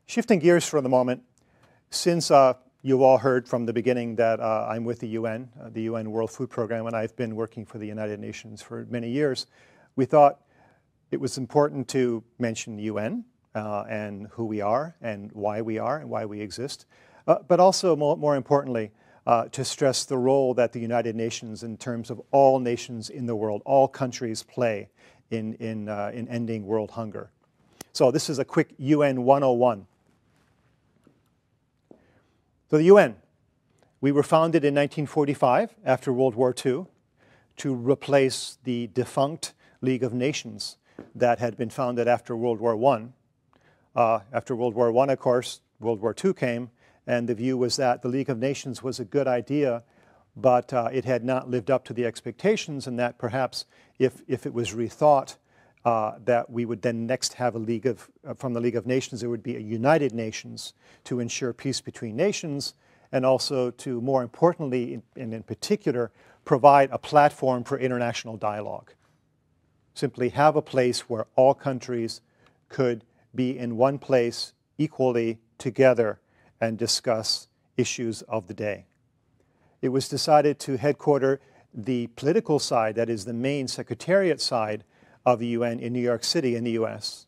Shifting gears for the moment, since you've all heard from the beginning that I'm with the UN World Food Program, and I've been working for the United Nations for many years, we thought it was important to mention the UN and who we are and why we exist, but also more importantly, to stress the role that the United Nations, in terms of all nations in the world, all countries play in ending world hunger. So this is a quick UN 101. So the UN, we were founded in 1945 after World War II to replace the defunct League of Nations that had been founded after World War I. After World War I, of course, World War II came, and the view was that the League of Nations was a good idea, but it had not lived up to the expectations, and that perhaps if it was rethought, that we would then next have a League of, from the League of Nations, it would be a United Nations to ensure peace between nations, and also to, more importantly, and in particular, provide a platform for international dialogue. Simply have a place where all countries could be in one place equally together and discuss issues of the day. It was decided to headquarter the political side, that is the main secretariat side of the UN in New York City in the US.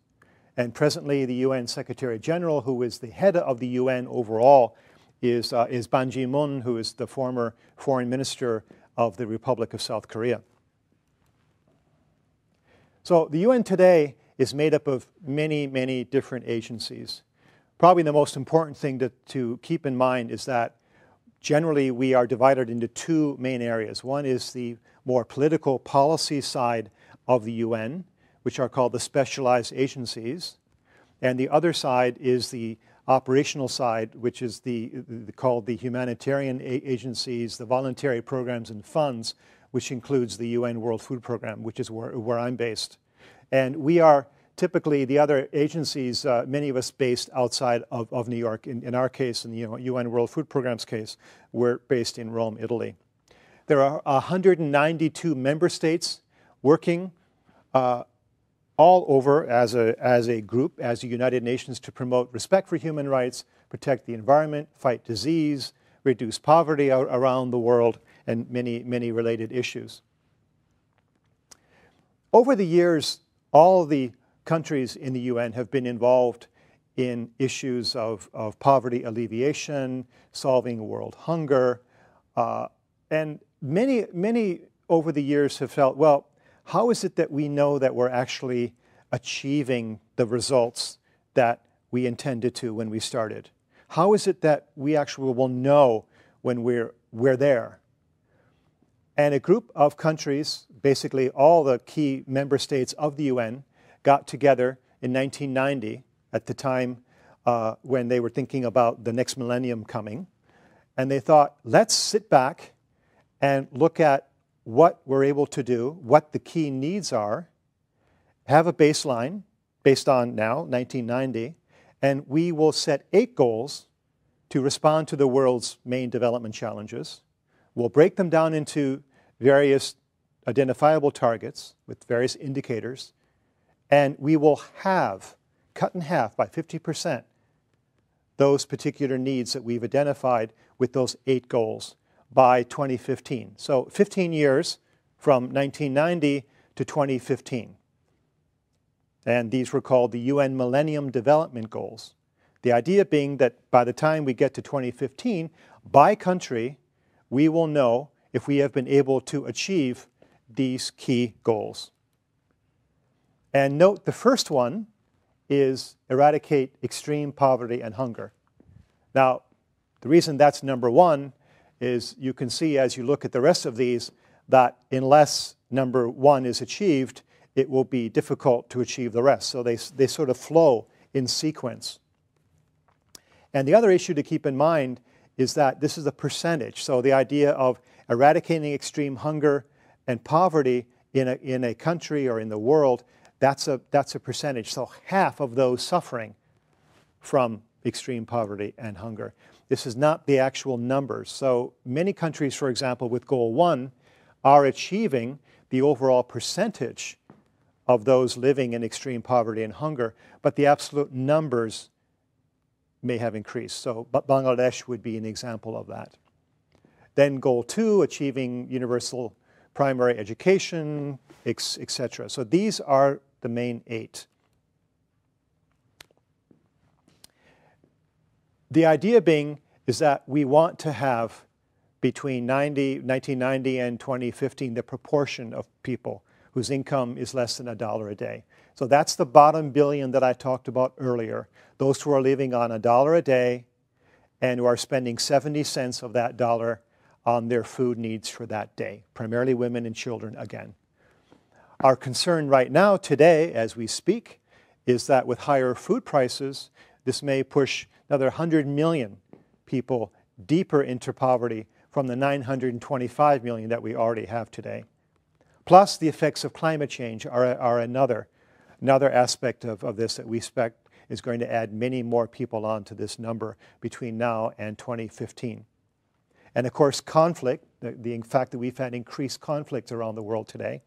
And presently the UN Secretary General, who is the head of the UN overall, is Ban Ki-moon, who is the former foreign minister of the Republic of South Korea. So the UN today is made up of many, many different agencies. Probably the most important thing to keep in mind is that generally we are divided into two main areas. One is the more political policy side of the UN, which are called the specialized agencies. And the other side is the operational side, which is called the humanitarian agencies, the voluntary programs and funds, which includes the UN World Food Program, which is where I'm based. And we are typically, the other agencies, many of us based outside of New York. In our case, in the UN World Food Program's case, we're based in Rome, Italy. There are 192 member states working all over as a group, as the United Nations, to promote respect for human rights, protect the environment, fight disease, reduce poverty around the world, and many, many related issues. Over the years, all of the countries in the UN have been involved in issues of poverty alleviation, solving world hunger, and many over the years have felt, well, how is it that we know that we're actually achieving the results that we intended to when we started? How is it that we actually will know when we're there? And a group of countries, basically all the key member states of the UN, got together in 1990 at the time when they were thinking about the next millennium coming. And they thought, let's sit back and look at what we're able to do, what the key needs are, have a baseline based on now, 1990, and we will set 8 goals to respond to the world's main development challenges. We'll break them down into various identifiable targets with various indicators, and we will cut in half by 50% those particular needs that we've identified with those 8 goals by 2015. So 15 years from 1990 to 2015. And these were called the UN Millennium Development Goals. The idea being that by the time we get to 2015, by country, we will know if we have been able to achieve these key goals. And note the first one is eradicate extreme poverty and hunger. Now, the reason that's number 1 is you can see as you look at the rest of these that unless number 1 is achieved, it will be difficult to achieve the rest. So they sort of flow in sequence. And the other issue to keep in mind is that this is a percentage. So the idea of eradicating extreme hunger and poverty in a country or in the world, that's a percentage. So half of those suffering from extreme poverty and hunger. This is not the actual numbers. So many countries, for example, with Goal 1, are achieving the overall percentage of those living in extreme poverty and hunger, but the absolute numbers may have increased. So Bangladesh would be an example of that. Then goal 2, achieving universal primary education, etc. So these are the main 8. The idea being is that we want to have between 1990 and 2015 the proportion of people whose income is less than $1 a day. So that's the bottom billion that I talked about earlier. Those who are living on $1 a day and who are spending 70 cents of that dollar on their food needs for that day, primarily women and children again. Our concern right now, today, as we speak, is that with higher food prices, this may push another 100 million people deeper into poverty from the 925 million that we already have today. Plus, the effects of climate change are another aspect of this that we expect is going to add many more people onto this number between now and 2015. And of course, conflict, the fact that we've had increased conflict around the world today,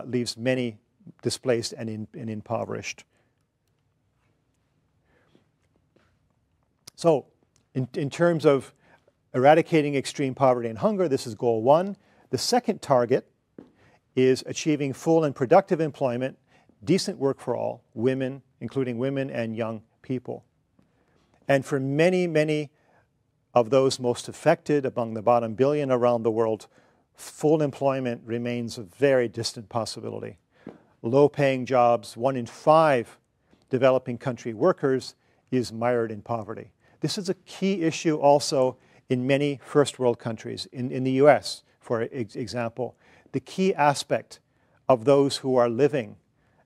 leaves many displaced and impoverished. So, in terms of eradicating extreme poverty and hunger, this is goal 1. The second target is achieving full and productive employment, decent work for all, women, including women and young people. And for many, many of those most affected, among the bottom billion around the world, full employment remains a very distant possibility. Low-paying jobs, 1 in 5 developing country workers is mired in poverty. This is a key issue also in many first world countries. In the US, for example, the key aspect of those who are living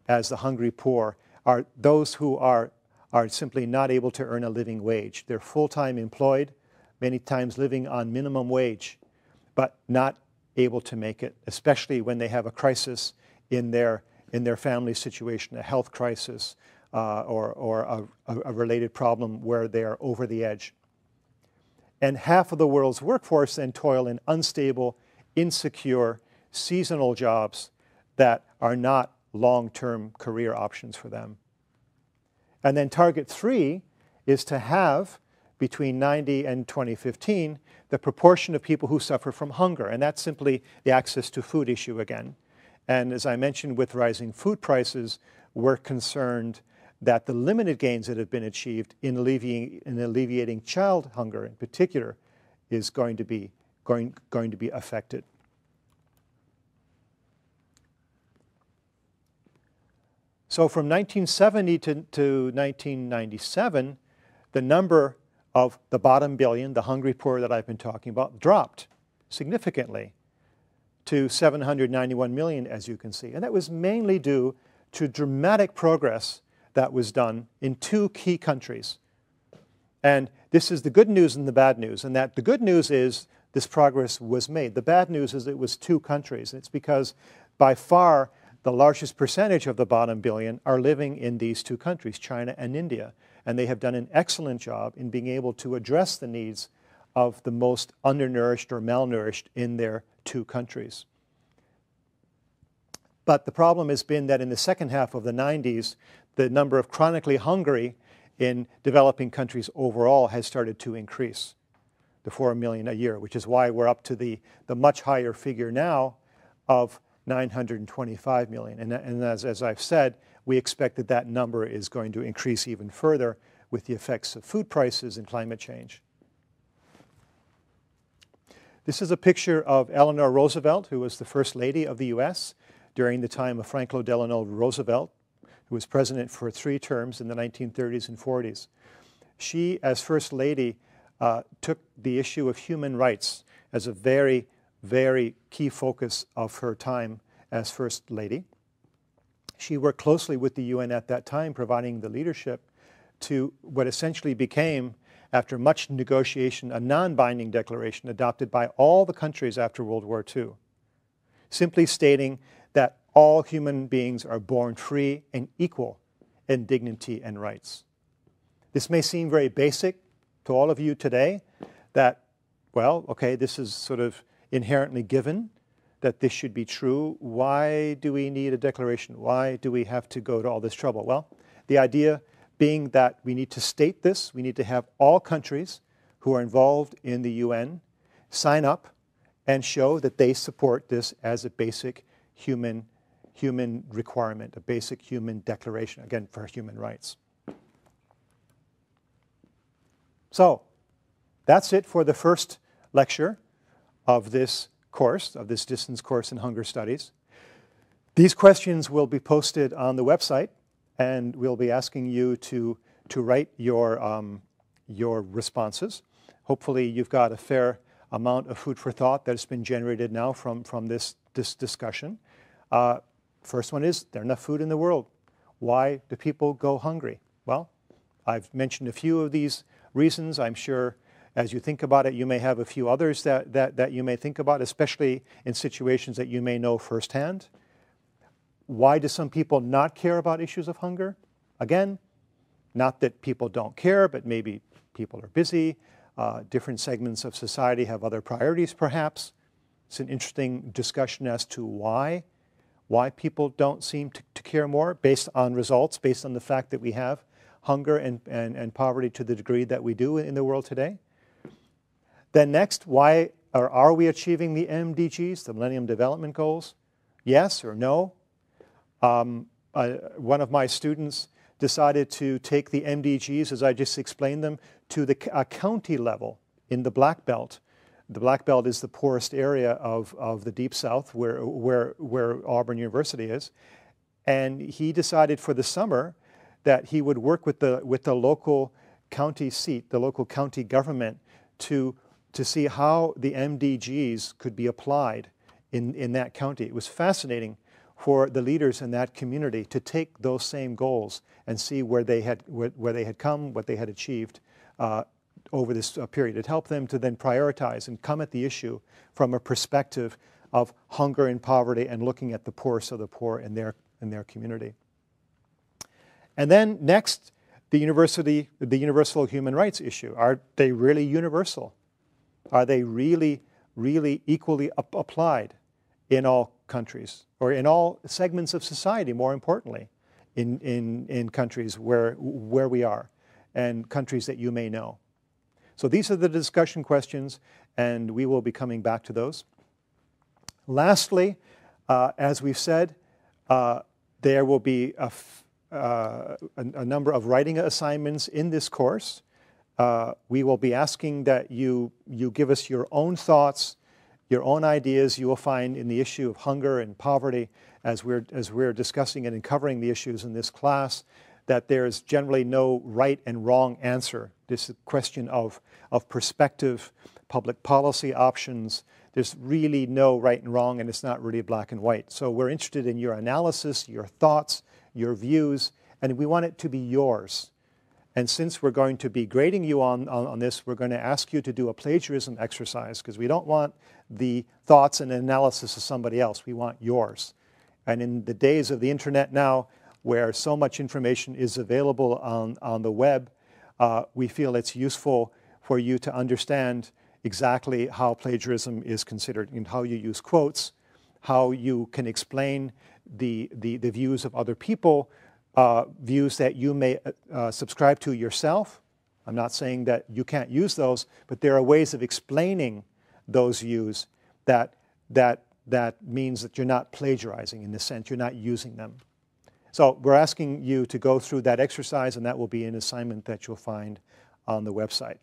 as the hungry poor are those who are simply not able to earn a living wage. They're full-time employed, many times living on minimum wage, but not able to make it, especially when they have a crisis in their family situation, a health crisis, or a related problem where they're over the edge. And half of the world's workforce then toil in unstable, insecure, seasonal jobs that are not long-term career options for them. And then target 3 is to have, between 90 and 2015, the proportion of people who suffer from hunger. And that's simply the access to food issue again. And as I mentioned, with rising food prices, we're concerned that the limited gains that have been achieved in alleviating child hunger in particular is going to be affected. So from 1970 to 1997, the number of the bottom billion, the hungry poor that I've been talking about, dropped significantly to 791 million, as you can see. And that was mainly due to dramatic progress that was done in 2 key countries. And this is the good news and the bad news. And that the good news is this progress was made. The bad news is it was 2 countries. It's because by far the largest percentage of the bottom billion are living in these 2 countries, China and India. And they have done an excellent job in being able to address the needs of the most undernourished or malnourished in their 2 countries. But the problem has been that in the second half of the 90s, the number of chronically hungry in developing countries overall has started to increase to 4 million a year, which is why we're up to the much higher figure now of 925 million. And as I've said, we expect that that number is going to increase even further with the effects of food prices and climate change. This is a picture of Eleanor Roosevelt, who was the First Lady of the US during the time of Franklin Delano Roosevelt, who was president for 3 terms in the 1930s and 40s. She, as First Lady, took the issue of human rights as a very, very key focus of her time as First Lady. She worked closely with the UN at that time, providing the leadership to what essentially became, after much negotiation, a non-binding declaration adopted by all the countries after World War II, simply stating that all human beings are born free and equal in dignity and rights. This may seem very basic to all of you today, that, well, okay, this is sort of inherently given, that this should be true. Why do we need a declaration? Why do we have to go to all this trouble? Well, the idea being that we need to state this. We need to have all countries who are involved in the UN sign up and show that they support this as a basic human requirement, a basic human declaration, again, for human rights. So that's it for the first lecture of this course, of this distance course in hunger studies. These questions will be posted on the website, and we'll be asking you to write your responses. Hopefully you've got a fair amount of food for thought that's been generated now from this discussion. First one is, there's enough food in the world. Why do people go hungry? Well, I've mentioned a few of these reasons. I'm sure as you think about it, you may have a few others that you may think about, especially in situations that you may know firsthand. Why do some people not care about issues of hunger? Again, not that people don't care, but maybe people are busy. Different segments of society have other priorities, perhaps. It's an interesting discussion as to why people don't seem to care more, based on results, based on the fact that we have hunger and poverty to the degree that we do in the world today. Then next, why are we achieving the MDGs, the Millennium Development Goals? Yes or no? One of my students decided to take the MDGs, as I just explained them, to the county level in the Black Belt. The Black Belt is the poorest area of the Deep South, where Auburn University is. And he decided for the summer that he would work with the local county seat, the local county government, to see how the MDGs could be applied in that county. It was fascinating for the leaders in that community to take those same goals and see where they had come, what they had achieved over this period. It helped them to then prioritize and come at the issue from a perspective of hunger and poverty and looking at the poorest of the poor in their community. And then next, the universal human rights issue. Are they really universal? Are they really, really equally applied in all countries, or in all segments of society, more importantly, in countries where we are, and countries that you may know? So these are the discussion questions, and we will be coming back to those. Lastly, as we've said, there will be a number of writing assignments in this course. We will be asking that you give us your own thoughts, your own ideas. You will find in the issue of hunger and poverty, as we're discussing it and covering the issues in this class, that there's generally no right and wrong answer. This is a question of perspective, public policy options. There's really no right and wrong, and it's not really black and white. So we're interested in your analysis, your thoughts, your views, and we want it to be yours. And since we're going to be grading you on this, we're going to ask you to do a plagiarism exercise, because we don't want the thoughts and analysis of somebody else. We want yours. And in the days of the internet now, where so much information is available on the web, we feel it's useful for you to understand exactly how plagiarism is considered and how you use quotes, how you can explain the views of other people, views that you may subscribe to yourself. I'm not saying that you can't use those, but there are ways of explaining those views that means that you're not plagiarizing, in the sense you're not using them. So we're asking you to go through that exercise, and that will be an assignment that you'll find on the website.